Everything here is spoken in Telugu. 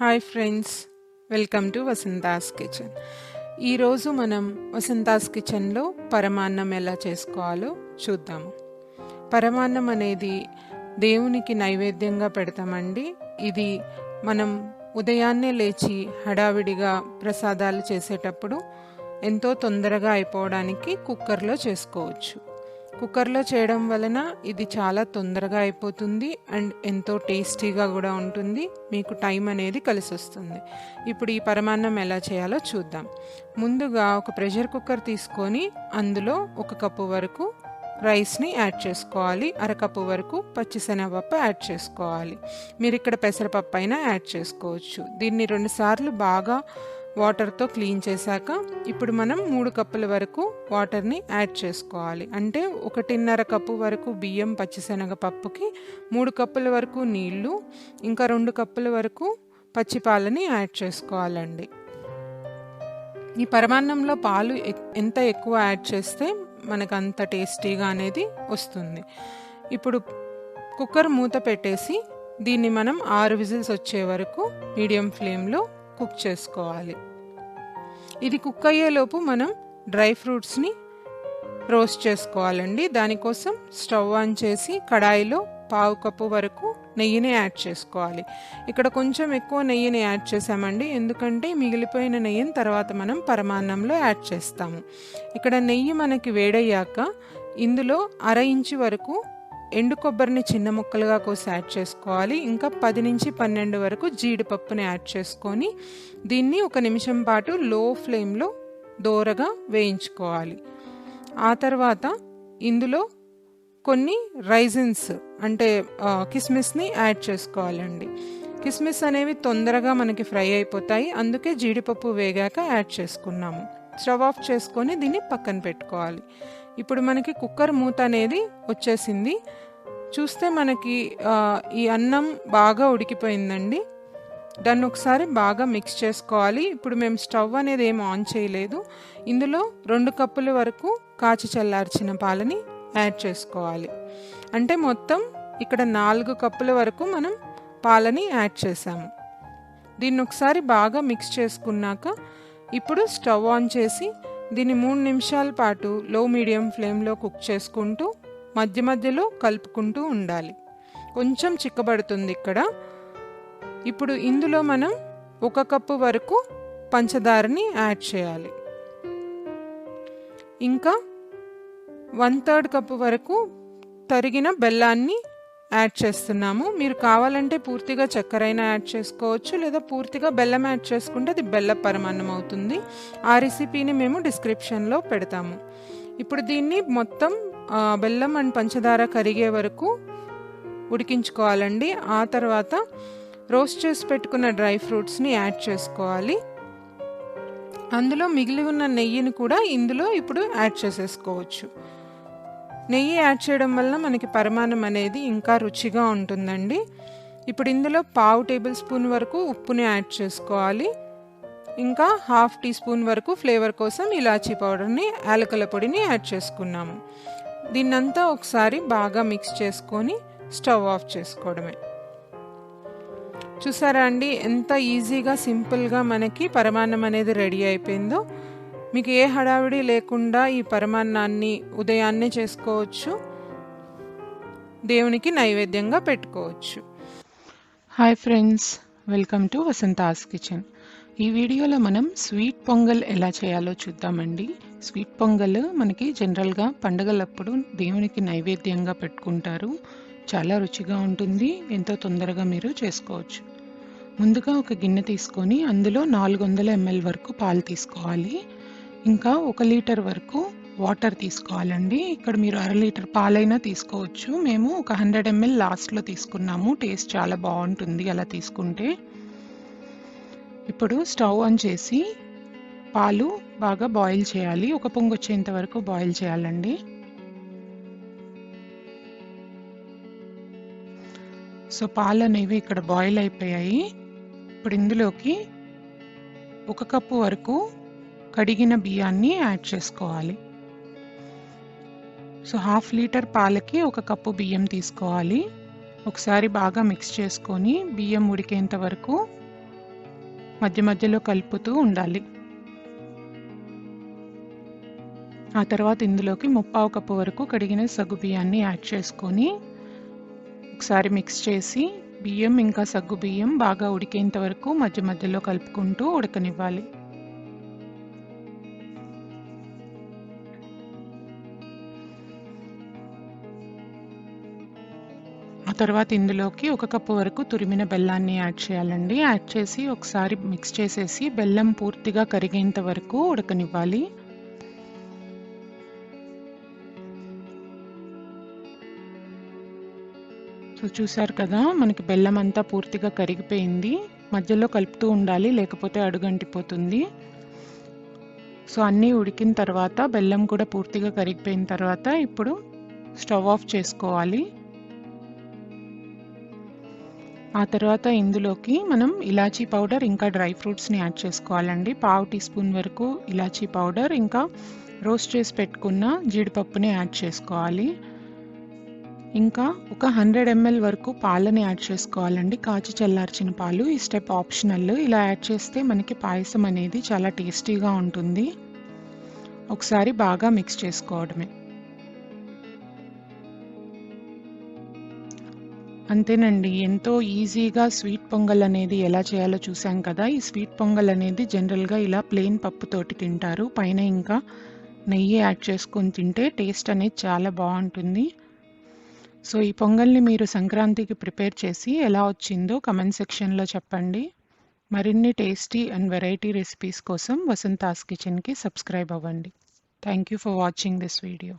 Hi friends, welcome to Vasantha's kitchen. ఈరోజు మనం వసంతాస్ కిచెన్లో పరమాన్నం ఎలా చేసుకోవాలో చూద్దాము. పరమాన్నం అనేది దేవునికి నైవేద్యంగా పెడతామండి. ఇది మనం ఉదయాన్నే లేచి హడావిడిగా ప్రసాదాలు చేసేటప్పుడు ఎంతో తొందరగా అయిపోవడానికి కుక్కర్లో చేసుకోవచ్చు. కుక్కర్లో చేయడం వలన ఇది చాలా తొందరగా అయిపోతుంది అండ్ ఎంతో టేస్టీగా కూడా ఉంటుంది. మీకు టైం అనేది కలిసి వస్తుంది. ఇప్పుడు ఈ పరమాన్నం ఎలా చేయాలో చూద్దాం. ముందుగా ఒక ప్రెషర్ కుక్కర్ తీసుకొని అందులో 1 కప్పు వరకు రైస్ని యాడ్ చేసుకోవాలి. 1/2 కప్పు వరకు పచ్చిశనగపప్పు యాడ్ చేసుకోవాలి. మీరు ఇక్కడ పెసరపప్పు అయినా యాడ్ చేసుకోవచ్చు. దీన్ని 2 సార్లు బాగా వాటర్తో క్లీన్ చేశాక ఇప్పుడు మనం 3 కప్పుల వరకు వాటర్ని యాడ్ చేసుకోవాలి. అంటే 1.5 కప్పు వరకు బియ్యం పచ్చిశనగపప్పుకి 3 కప్పుల వరకు నీళ్లు, ఇంకా 2 కప్పుల వరకు పచ్చిపాలని యాడ్ చేసుకోవాలండి. ఈ పరమాన్నంలో పాలు ఎంత ఎక్కువ యాడ్ చేస్తే మనకు అంత టేస్టీగా అనేది వస్తుంది. ఇప్పుడు కుక్కర్ మూత పెట్టేసి దీన్ని మనం 6 విజిల్స్ వచ్చే వరకు మీడియం ఫ్లేమ్లో కుక్ చేసుకోవాలి. ఇది కుక్ అయ్యేలోపు మనం డ్రై ఫ్రూట్స్ని రోస్ట్ చేసుకోవాలండి. దానికోసం స్టవ్ ఆన్ చేసి కడాయిలో 1/2 కప్పు వరకు నెయ్యిని యాడ్ చేసుకోవాలి. ఇక్కడ కొంచెం ఎక్కువ నెయ్యిని యాడ్ చేసామండి, ఎందుకంటే మిగిలిపోయిన నెయ్యిని తర్వాత మనం పరమాన్నంలో యాడ్ చేస్తాము. ఇక్కడ నెయ్యి మనకి వేడయ్యాక ఇందులో 1/2 ఇంచు వరకు ఎండు కొబ్బరిని చిన్న ముక్కలుగా కోసి యాడ్ చేసుకోవాలి. ఇంకా 10 నుంచి 12 వరకు జీడిపప్పుని యాడ్ చేసుకొని దీన్ని 1 నిమిషం పాటు లో ఫ్లేమ్లో దోరగా వేయించుకోవాలి. ఆ తర్వాత ఇందులో కొన్ని రైజిన్స్ అంటే కిస్మిస్ని యాడ్ చేసుకోవాలండి. కిస్మిస్ అనేవి తొందరగా మనకి ఫ్రై అయిపోతాయి, అందుకే జీడిపప్పు వేగాక యాడ్ చేసుకున్నాము. స్టవ్ ఆఫ్ చేసుకొని దీన్ని పక్కన పెట్టుకోవాలి. ఇప్పుడు మనకి కుక్కర్ మూత అనేది వచ్చేసింది. చూస్తే మనకి ఈ అన్నం బాగా ఉడికిపోయిందండి. దాన్ని ఒకసారి బాగా మిక్స్ చేసుకోవాలి. ఇప్పుడు మేము స్టవ్ అనేది ఏం ఆన్ చేయలేదు. ఇందులో 2 కప్పుల వరకు కాచి చల్లార్చిన పాలని యాడ్ చేసుకోవాలి. అంటే మొత్తం ఇక్కడ 4 కప్పుల వరకు మనం పాలని యాడ్ చేసాము. దీన్ని ఒకసారి బాగా మిక్స్ చేసుకున్నాక ఇప్పుడు స్టవ్ ఆన్ చేసి దీన్ని 3 నిమిషాల పాటు లో మీడియం ఫ్లేమ్లో కుక్ చేసుకుంటూ మధ్య మధ్యలో కలుపుకుంటూ ఉండాలి. కొంచెం చిక్కబడుతుంది ఇక్కడ. ఇప్పుడు ఇందులో మనం 1 కప్పు వరకు పంచదారని యాడ్ చేయాలి. ఇంకా 1/3 కప్పు వరకు తరిగిన బెల్లాన్ని యాడ్ చేస్తున్నాము. మీరు కావాలంటే పూర్తిగా చక్కెరైనా యాడ్ చేసుకోవచ్చు, లేదా పూర్తిగా బెల్లం యాడ్ చేసుకుంటే అది బెల్ల పరమాన్నం అవుతుంది. ఆ రెసిపీని మేము డిస్క్రిప్షన్లో పెడతాము. ఇప్పుడు దీన్ని మొత్తం బెల్లం అండ్ పంచదార కరిగే వరకు ఉడికించుకోవాలండి. ఆ తర్వాత రోస్ట్ చేసి పెట్టుకున్న డ్రై ఫ్రూట్స్ని యాడ్ చేసుకోవాలి. అందులో మిగిలి ఉన్న నెయ్యిని కూడా ఇందులో ఇప్పుడు యాడ్ చేసేసుకోవచ్చు. నెయ్యి యాడ్ చేయడం వల్ల మనకి పరమాన్నం అనేది ఇంకా రుచిగా ఉంటుందండి. ఇప్పుడు ఇందులో 1/2 టేబుల్ స్పూన్ వరకు ఉప్పుని యాడ్ చేసుకోవాలి. ఇంకా 1/2 టీ స్పూన్ వరకు ఫ్లేవర్ కోసం ఇలాచీ పౌడర్ని, యాలకుల పొడిని యాడ్ చేసుకున్నాము. దీన్నంతా ఒకసారి బాగా మిక్స్ చేసుకొని స్టవ్ ఆఫ్ చేసుకోవడమే. చూసారా అండి, ఎంత ఈజీగా సింపుల్గా మనకి పరమాన్నం అనేది రెడీ అయిపోయిందో. మీకు ఏ హడావిడి లేకుండా ఈ పరమాన్నాన్ని ఉదయాన్నే చేసుకోవచ్చు, దేవునికి నైవేద్యంగా పెట్టుకోవచ్చు. Hi friends, welcome to Vasantha's kitchen. ఈ వీడియోలో మనం స్వీట్ పొంగల్ ఎలా చేయాలో చూద్దామండి. స్వీట్ పొంగల్ మనకి జనరల్గా పండుగలప్పుడు దేవునికి నైవేద్యంగా పెట్టుకుంటారు. చాలా రుచిగా ఉంటుంది, ఎంతో తొందరగా మీరు చేసుకోవచ్చు. ముందుగా ఒక గిన్నె తీసుకొని అందులో 400 ml వరకు పాలు తీసుకోవాలి. ఇంకా 1 లీటర్ వరకు వాటర్ తీసుకోవాలండి. ఇక్కడ మీరు 1/2 లీటర్ పాలైనా తీసుకోవచ్చు. మేము ఒక 100 ml లాస్ట్లో తీసుకున్నాము. టేస్ట్ చాలా బాగుంటుంది అలా తీసుకుంటే. ఇప్పుడు స్టవ్ ఆన్ చేసి పాలు బాగా బాయిల్ చేయాలి. 1 పొంగు వచ్చేంత వరకు బాయిల్ చేయాలండి. సో పాలు అనేవి ఇక్కడ బాయిల్ అయిపోయాయి. ఇప్పుడు ఇందులోకి 1 కప్పు వరకు కడిగిన బియ్యాన్ని యాడ్ చేసుకోవాలి. సో 1/2 లీటర్ పాలకి 1 కప్పు బియ్యం తీసుకోవాలి. ఒకసారి బాగా మిక్స్ చేసుకొని బియ్యం ఉడికేంత వరకు మధ్య మధ్యలో కలుపుతూ ఉండాలి. ఆ తర్వాత ఇందులోకి 1/4 కప్పు వరకు కడిగిన సగ్గుబియ్యాన్ని యాడ్ చేసుకొని ఒకసారి మిక్స్ చేసి బియ్యం ఇంకా సగ్గుబియ్యం బాగా ఉడికేంత వరకు మధ్య మధ్యలో కలుపుకుంటూ ఉడకనివ్వాలి. ఆ తర్వాత ఇందులోకి 1 కప్పు వరకు తురిమిన బెల్లాన్ని యాడ్ చేయాలండి. యాడ్ చేసి ఒకసారి మిక్స్ చేసేసి బెల్లం పూర్తిగా కరిగేంత వరకు ఉడకనివ్వాలి. సో చూసారు కదా, మనకి బెల్లం అంతా పూర్తిగా కరిగిపోయింది. మధ్యలో కలుపుతూ ఉండాలి, లేకపోతే అడుగంటిపోతుంది. సో అన్నీ ఉడికిన తర్వాత బెల్లం కూడా పూర్తిగా కరిగిపోయిన తర్వాత ఇప్పుడు స్టవ్ ఆఫ్ చేసుకోవాలి. ఆ తర్వాత ఇందులోకి మనం ఇలాచీ పౌడర్ ఇంకా డ్రై ఫ్రూట్స్ని యాడ్ చేసుకోవాలండి. 1/2 టీ స్పూన్ వరకు ఇలాచీ పౌడర్ ఇంకా రోస్ట్ చేసి పెట్టుకున్న జీడిపప్పుని యాడ్ చేసుకోవాలి. ఇంకా ఒక 100 ml వరకు పాలని యాడ్ చేసుకోవాలండి. కాచి చల్లార్చిన పాలు. ఈ స్టెప్ ఆప్షనల్. ఇలా యాడ్ చేస్తే మనకి పాయసం అనేది చాలా టేస్టీగా ఉంటుంది. ఒకసారి బాగా మిక్స్ చేసుకోవడమే. అంతేనండి, ఎంతో ఈజీగా స్వీట్ పొంగల్ అనేది ఎలా చేయాలో చూసాం కదా. ఈ స్వీట్ పొంగల్ అనేది జనరల్గా ఇలా ప్లెయిన్ పప్పుతోటి తింటారు. పైన ఇంకా నెయ్యి యాడ్ చేసుకొని తింటే టేస్ట్ అనేది చాలా బాగుంటుంది. సో ఈ పొంగల్ని మీరు సంక్రాంతికి ప్రిపేర్ చేసి ఎలా వచ్చిందో కమెంట్ సెక్షన్లో చెప్పండి. మరిన్ని టేస్టీ అండ్ వెరైటీ రెసిపీస్ కోసం వసంతాస్ కిచెన్కి సబ్స్క్రైబ్ అవ్వండి. Thank you for watching this video.